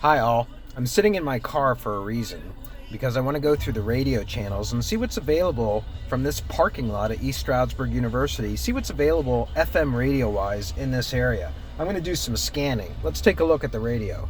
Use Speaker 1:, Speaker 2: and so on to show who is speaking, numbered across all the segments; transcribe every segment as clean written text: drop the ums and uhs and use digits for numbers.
Speaker 1: Hi all, I'm sitting in my car for a reason, because I want to go through the radio channels and see what's available from this parking lot at East Stroudsburg University, see what's available FM radio-wise in this area. I'm going to do some scanning. Let's take a look at the radio.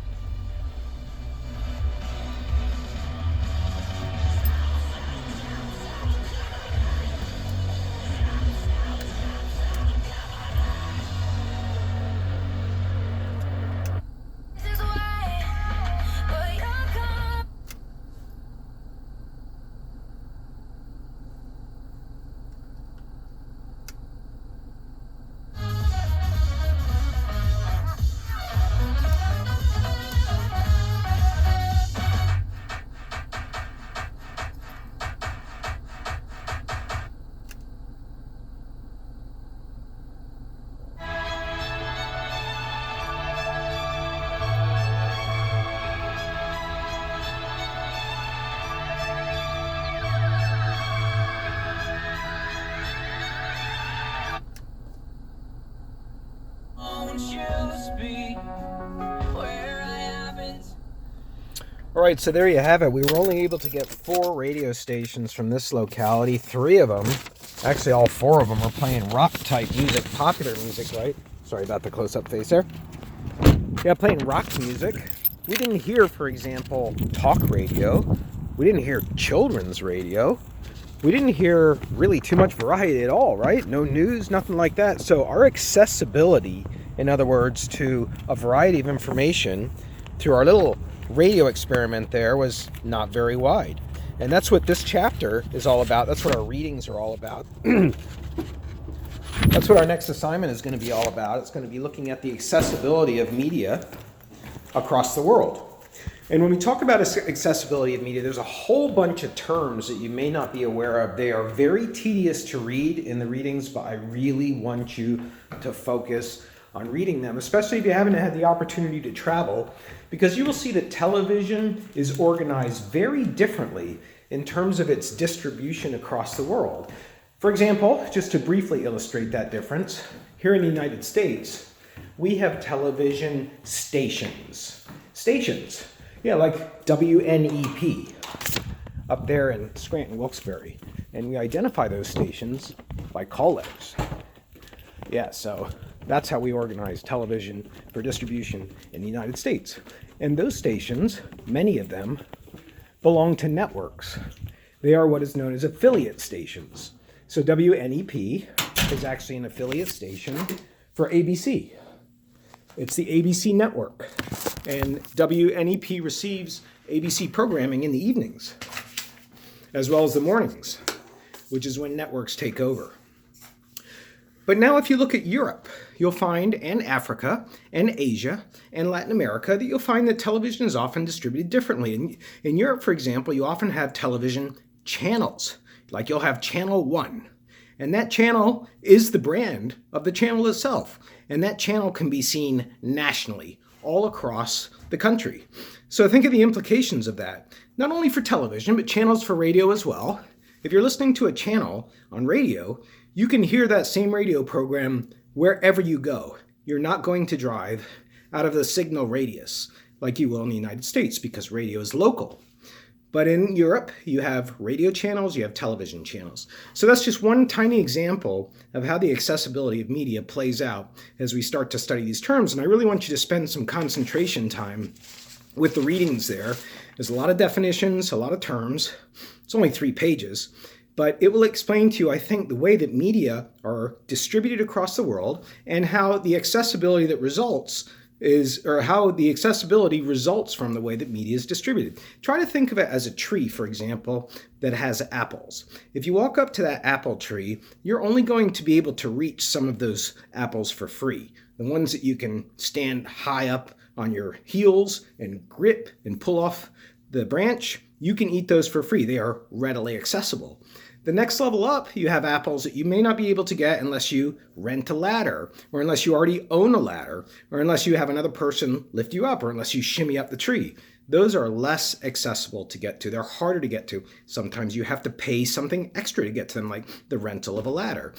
Speaker 1: All right, so there you have it. We were only able to get 4 radio stations from this locality. 3 of them, actually all 4 of them, are playing rock-type music, popular music, right? Sorry about the close-up face there. Yeah, playing rock music. We didn't hear, for example, talk radio. We didn't hear children's radio. We didn't hear really too much variety at all, right? No news, nothing like that. So our accessibility, in other words, to a variety of information through our little radio experiment there was not very wide. And that's what this chapter is all about. That's what our readings are all about. That's what our next assignment is going to be all about. It's going to be looking at the accessibility of media across the world. And when we talk about accessibility of media, there's a whole bunch of terms that you may not be aware of. They are very tedious to read in the readings, but I really want you to focus on reading them, especially if you haven't had the opportunity to travel, because you will see that television is organized very differently in terms of its distribution across the world. For example, just to briefly illustrate that difference, here in the United States, we have television stations. Stations, yeah, like WNEP up there in Scranton, Wilkes-Barre. And we identify those stations by call letters. Yeah, so that's how we organize television for distribution in the United States. And those stations, many of them, belong to networks. They are what is known as affiliate stations. So WNEP is actually an affiliate station for ABC. It's the ABC network. And WNEP receives ABC programming in the evenings, as well as the mornings, which is when networks take over. But now if you look at Europe, you'll find, and Africa, and Asia, and Latin America, that you'll find that television is often distributed differently. In Europe, for example, you often have television channels. Like you'll have channel 1. And that channel is the brand of the channel itself. And that channel can be seen nationally, all across the country. So think of the implications of that, not only for television, but channels for radio as well. If you're listening to a channel on radio, you can hear that same radio program wherever you go. You're not going to drive out of the signal radius like you will in the United States because radio is local. But in Europe, you have radio channels, you have television channels. So that's just one tiny example of how the accessibility of media plays out as we start to study these terms. And I really want you to spend some concentration time with the readings there. There's a lot of definitions, a lot of terms. It's only 3 pages. But it will explain to you, I think, the way that media are distributed across the world and how the accessibility that results how the accessibility results from the way that media is distributed. Try to think of it as a tree, for example, that has apples. If you walk up to that apple tree, you're only going to be able to reach some of those apples for free. The ones that you can stand high up on your heels and grip and pull off the branch, you can eat those for free. They are readily accessible. The next level up, you have apples that you may not be able to get unless you rent a ladder, or unless you already own a ladder, or unless you have another person lift you up, or unless you shimmy up the tree. Those are less accessible to get to. They're harder to get to. Sometimes you have to pay something extra to get to them, like the rental of a ladder.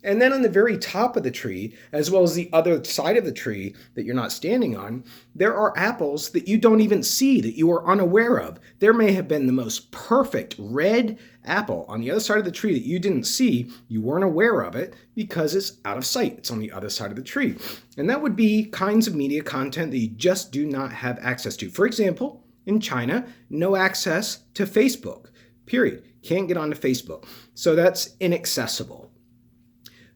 Speaker 1: And then on the very top of the tree, as well as the other side of the tree that you're not standing on, there are apples that you don't even see, that you are unaware of. There may have been the most perfect red apple on the other side of the tree that you didn't see, you weren't aware of it because it's out of sight. It's on the other side of the tree. And that would be kinds of media content that you just do not have access to. For example, in China, no access to Facebook, period. Can't get onto Facebook. So that's inaccessible.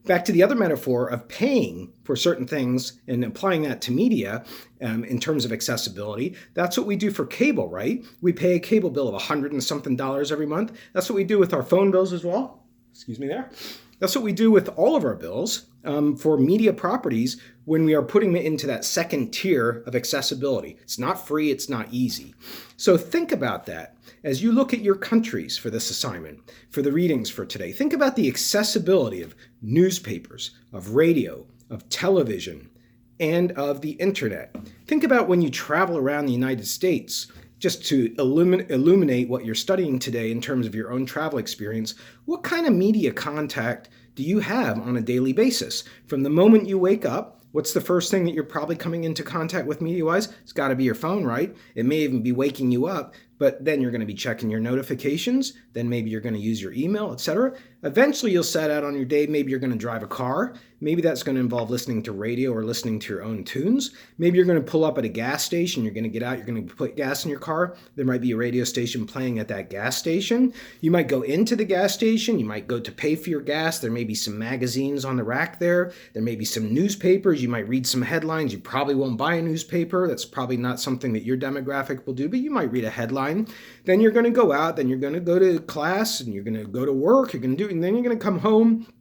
Speaker 1: Back to the other metaphor of paying for certain things and applying that to media in terms of accessibility, that's what we do for cable, right? We pay a cable bill of $100 and something every month. That's what we do with our phone bills as well. Excuse me there. That's what we do with all of our bills for media properties when we are putting it into that second tier of accessibility. It's not free, it's not easy. So think about that as you look at your countries for this assignment, for the readings for today. Think about the accessibility of newspapers, of radio, of television, and of the internet. Think about when you travel around the United States, just to illuminate what you're studying today in terms of your own travel experience. What kind of media contact do you have on a daily basis? From the moment you wake up, what's the first thing that you're probably coming into contact with media-wise? It's got to be your phone, right? It may even be waking you up, but then you're going to be checking your notifications. Then maybe you're going to use your email, etc. Eventually, you'll set out on your day. Maybe you're going to drive a car. Maybe that's going to involve listening to radio or listening to your own tunes. Maybe you're going to pull up at a gas station. You're going to get out. You're going to put gas in your car. There might be a radio station playing at that gas station. You might go into the gas station. You might go to pay for your gas. There may be some magazines on the rack there. There may be some newspapers. You might read some headlines. You probably won't buy a newspaper. That's probably not something that your demographic will do, but you might read a headline. Then you're going to go out. Then you're going to go to class and you're going to go to work. You're going to do, and then you're going to come home.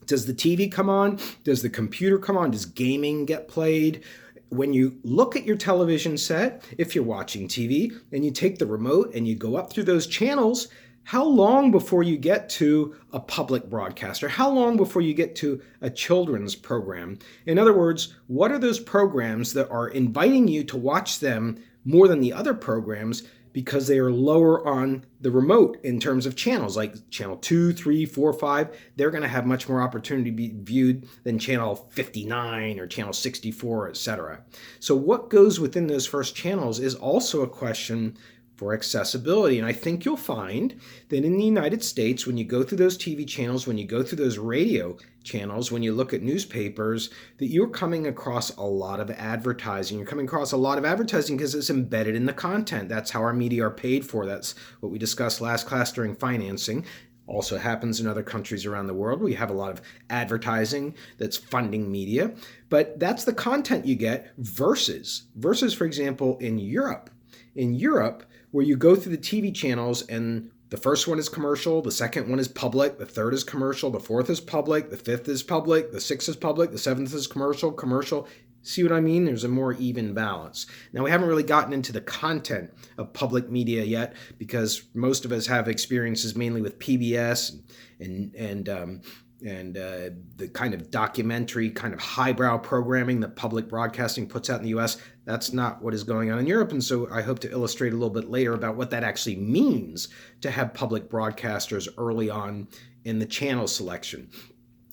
Speaker 1: Does the TV come on? Does the computer come on? Does gaming get played? When you look at your television set, if you're watching TV, and you take the remote and you go up through those channels, how long before you get to a public broadcaster? How long before you get to a children's program? In other words, what are those programs that are inviting you to watch them more than the other programs because they are lower on the remote in terms of channels, like channel 2, 3, 4, 5. They're going to have much more opportunity to be viewed than channel 59 or channel 64, etc. So what goes within those first channels is also a question for accessibility. And I think you'll find that in the United States, when you go through those TV channels, when you go through those radio channels, when you look at newspapers, that you're coming across a lot of advertising. You're coming across a lot of advertising because it's embedded in the content. That's how our media are paid for. That's what we discussed last class during financing. Also happens in other countries around the world. We have a lot of advertising that's funding media, but that's the content you get versus, for example, in Europe. In Europe, where you go through the TV channels and the first one is commercial, the second one is public, the third is commercial, the fourth is public, the fifth is public, the sixth is public, the seventh is commercial. See what I mean? There's a more even balance. Now, we haven't really gotten into the content of public media yet because most of us have experiences mainly with PBS and the kind of documentary, kind of highbrow programming that public broadcasting puts out in the U.S. That's not what is going on in Europe. And so I hope to illustrate a little bit later about what that actually means to have public broadcasters early on in the channel selection.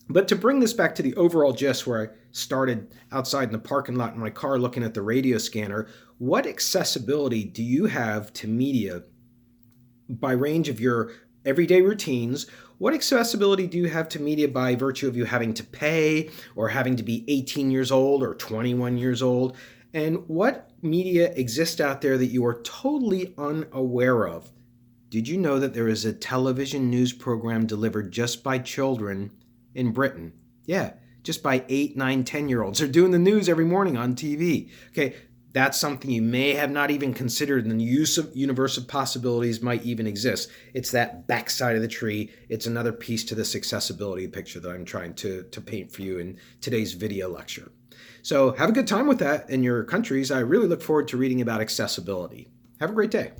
Speaker 1: But to bring this back to the overall gist where I started outside in the parking lot in my car looking at the radio scanner, what accessibility do you have to media by range of your everyday routines? What accessibility do you have to media by virtue of you having to pay or having to be 18 years old or 21 years old? And what media exists out there that you are totally unaware of? Did you know that there is a television news program delivered just by children in Britain? Yeah, just by 8, 9, 10-year-olds. They're doing the news every morning on TV. Okay, that's something you may have not even considered, and the universe of possibilities might even exist. It's that backside of the tree. It's another piece to this accessibility picture that I'm trying to paint for you in today's video lecture. So have a good time with that in your countries. I really look forward to reading about accessibility. Have a great day.